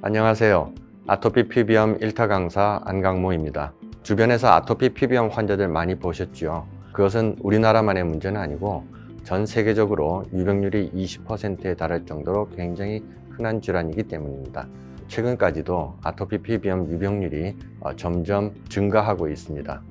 안녕하세요. 아토피 피부염 1타 강사 안강모입니다. 주변에서 아토피 피부염 환자들 많이 보셨죠? 그것은 우리나라만의 문제는 아니고 전 세계적으로 유병률이 20%에 달할 정도로 굉장히 흔한 질환이기 때문입니다. 최근까지도 아토피 피부염 유병률이 점점 증가하고 있습니다.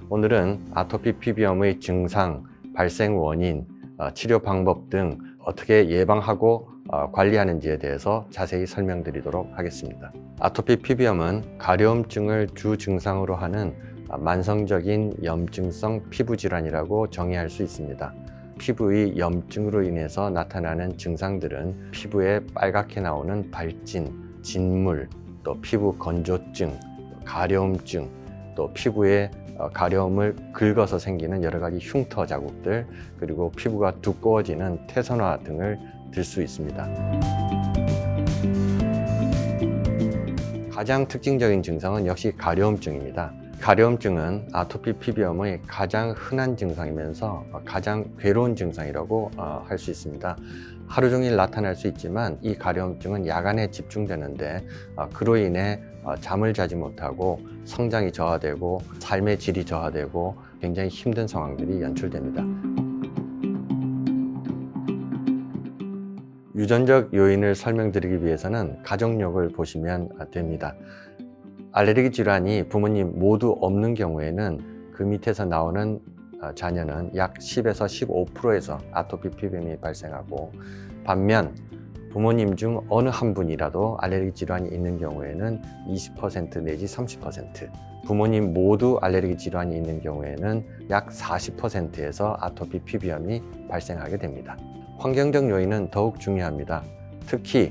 오늘은 아토피 피부염의 증상, 발생 원인, 치료 방법 등 어떻게 예방하고 관리하는지에 대해서 자세히 설명드리도록 하겠습니다. 아토피 피부염은 가려움증을 주 증상으로 하는 만성적인 염증성 피부 질환이라고 정의할 수 있습니다. 피부의 염증으로 인해서 나타나는 증상들은 피부에 빨갛게 나오는 발진, 진물, 또 피부 건조증, 가려움증, 또 피부에 가려움을 긁어서 생기는 여러 가지 흉터 자국들, 그리고 피부가 두꺼워지는 태선화 등을 들 수 있습니다. 가장 특징적인 증상은 역시 가려움증입니다. 가려움증은 아토피 피부염의 가장 흔한 증상이면서 가장 괴로운 증상이라고 할 수 있습니다. 하루 종일 나타날 수 있지만 이 가려움증은 야간에 집중되는데 그로 인해 잠을 자지 못하고 성장이 저하되고 삶의 질이 저하되고 굉장히 힘든 상황들이 연출됩니다. 유전적 요인을 설명드리기 위해서는 가족력을 보시면 됩니다. 알레르기 질환이 부모님 모두 없는 경우에는 그 밑에서 나오는 자녀는 약 10에서 15%에서 아토피 피부염이 발생하고, 반면 부모님 중 어느 한 분이라도 알레르기 질환이 있는 경우에는 20% 내지 30%, 부모님 모두 알레르기 질환이 있는 경우에는 약 40%에서 아토피 피부염이 발생하게 됩니다. 환경적 요인은 더욱 중요합니다. 특히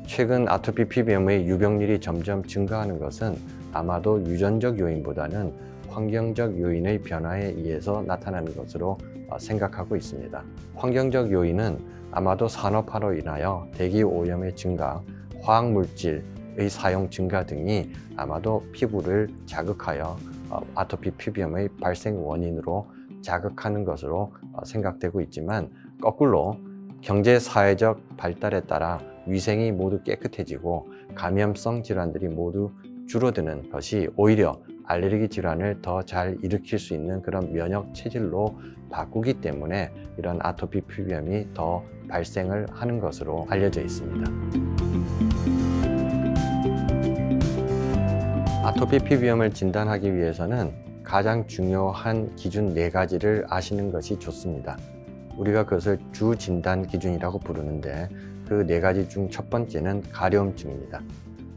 최근 아토피 피부염의 유병률이 점점 증가하는 것은 아마도 유전적 요인보다는 환경적 요인의 변화에 의해서 나타나는 것으로 생각하고 있습니다. 환경적 요인은 아마도 산업화로 인하여 대기 오염의 증가, 화학물질의 사용 증가 등이 아마도 피부를 자극하여 아토피 피부염의 발생 원인으로 자극하는 것으로 생각되고 있지만, 거꾸로 경제 사회적 발달에 따라 위생이 모두 깨끗해지고 감염성 질환들이 모두 줄어드는 것이 오히려 알레르기 질환을 더 잘 일으킬 수 있는 그런 면역 체질로 바꾸기 때문에 이런 아토피 피부염이 더 발생을 하는 것으로 알려져 있습니다. 아토피 피부염을 진단하기 위해서는 가장 중요한 기준 4가지를 아시는 것이 좋습니다. 우리가 그것을 주 진단 기준이라고 부르는데, 그 4가지 중 첫 번째는 가려움증입니다.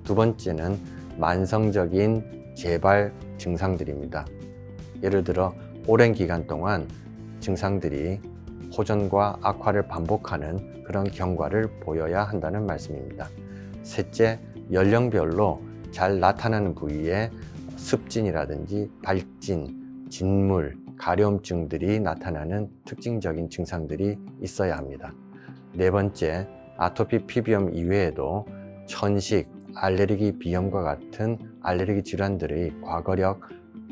두 번째는 만성적인 재발 증상들입니다. 예를 들어 오랜 기간 동안 증상들이 호전과 악화를 반복하는 그런 경과를 보여야 한다는 말씀입니다. 셋째, 연령별로 잘 나타나는 부위에 습진이라든지 발진, 진물, 가려움증들이 나타나는 특징적인 증상들이 있어야 합니다. 네 번째, 아토피 피부염 이외에도 천식, 알레르기 비염과 같은 알레르기 질환들의 과거력,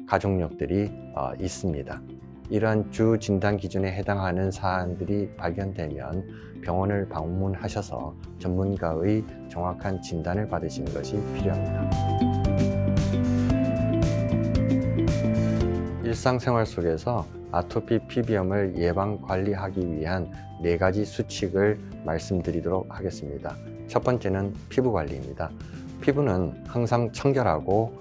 가족력들이 있습니다. 이러한 주 진단 기준에 해당하는 사안들이 발견되면 병원을 방문하셔서 전문가의 정확한 진단을 받으시는 것이 필요합니다. 일상생활 속에서 아토피 피부염을 예방 관리하기 위한 4가지 수칙을 말씀드리도록 하겠습니다. 첫 번째는 피부 관리입니다. 피부는 항상 청결하고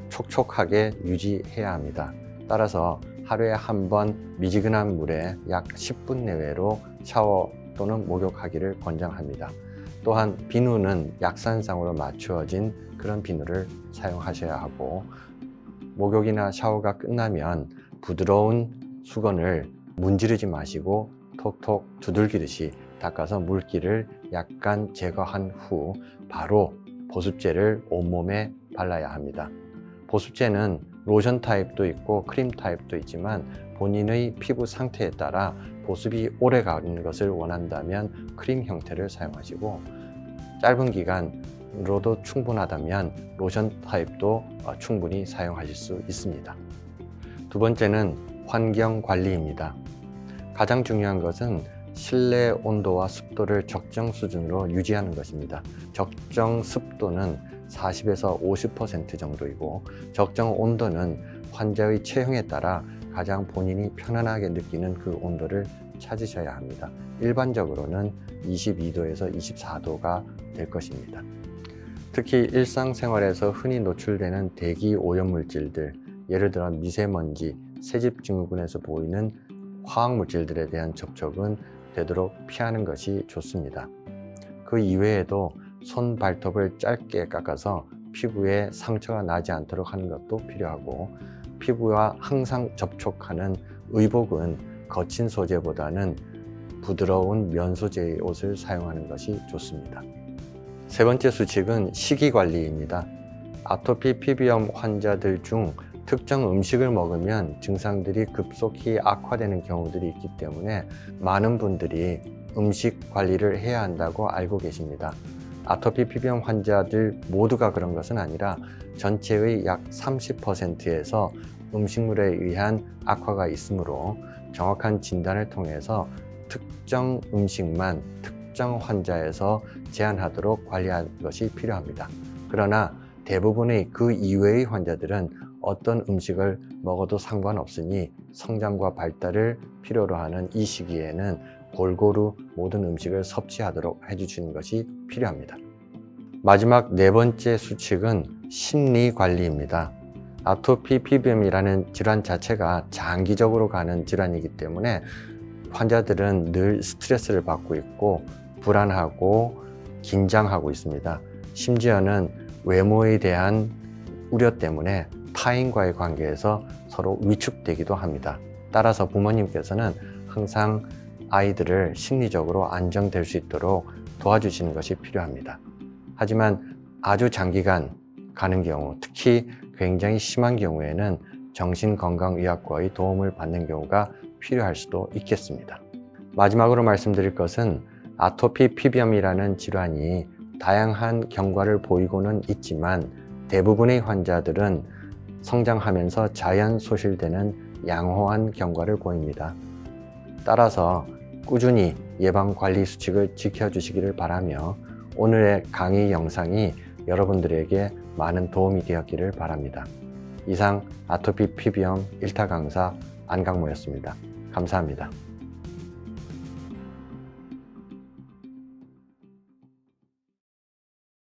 촉촉하게 유지해야 합니다. 따라서 하루에 한 번 미지근한 물에 약 10분 내외로 샤워 또는 목욕하기를 권장합니다. 또한 비누는 약산상으로 맞추어진 그런 비누를 사용하셔야 하고, 목욕이나 샤워가 끝나면 부드러운 수건을 문지르지 마시고 톡톡 두들기듯이 닦아서 물기를 약간 제거한 후 바로 보습제를 온몸에 발라야 합니다. 보습제는 로션 타입도 있고 크림 타입도 있지만 본인의 피부 상태에 따라 보습이 오래 가는 것을 원한다면 크림 형태를 사용하시고, 짧은 기간으로도 충분하다면 로션 타입도 충분히 사용하실 수 있습니다. 두 번째는 환경 관리입니다. 가장 중요한 것은 실내 온도와 습도를 적정 수준으로 유지하는 것입니다. 적정 습도는 40에서 50% 정도이고 적정 온도는 환자의 체형에 따라 가장 본인이 편안하게 느끼는 그 온도를 찾으셔야 합니다. 일반적으로는 22도에서 24도가 될 것입니다. 특히 일상생활에서 흔히 노출되는 대기 오염물질들, 예를 들어 미세먼지, 새집증후군에서 보이는 화학물질들에 대한 접촉은 되도록 피하는 것이 좋습니다. 그 이외에도 손 발톱을 짧게 깎아서 피부에 상처가 나지 않도록 하는 것도 필요하고, 피부와 항상 접촉하는 의복은 거친 소재보다는 부드러운 면 소재의 옷을 사용하는 것이 좋습니다. 세 번째 수칙은 식이관리입니다. 아토피 피부염 환자들 중 특정 음식을 먹으면 증상들이 급속히 악화되는 경우들이 있기 때문에 많은 분들이 음식 관리를 해야 한다고 알고 계십니다. 아토피 피부염 환자들 모두가 그런 것은 아니라 전체의 약 30%에서 음식물에 의한 악화가 있으므로 정확한 진단을 통해서 특정 음식만 특정 환자에서 제한하도록 관리하는 것이 필요합니다. 그러나 대부분의 그 이외의 환자들은 어떤 음식을 먹어도 상관없으니 성장과 발달을 필요로 하는 이 시기에는 골고루 모든 음식을 섭취하도록 해주시는 것이 필요합니다. 마지막 네 번째 수칙은 심리관리입니다. 아토피 피부염이라는 질환 자체가 장기적으로 가는 질환이기 때문에 환자들은 늘 스트레스를 받고 있고 불안하고 긴장하고 있습니다. 심지어는 외모에 대한 우려 때문에 타인과의 관계에서 서로 위축되기도 합니다. 따라서 부모님께서는 항상 아이들을 심리적으로 안정될 수 있도록 도와주시는 것이 필요합니다. 하지만 아주 장기간 가는 경우, 특히 굉장히 심한 경우에는 정신건강의학과의 도움을 받는 경우가 필요할 수도 있겠습니다. 마지막으로 말씀드릴 것은 아토피 피부염이라는 질환이 다양한 경과를 보이고는 있지만 대부분의 환자들은 성장하면서 자연 소실되는 양호한 경과를 보입니다. 따라서 꾸준히 예방관리 수칙을 지켜주시기를 바라며 오늘의 강의 영상이 여러분들에게 많은 도움이 되었기를 바랍니다. 이상 아토피 피부염 1타 강사 안강모였습니다. 감사합니다.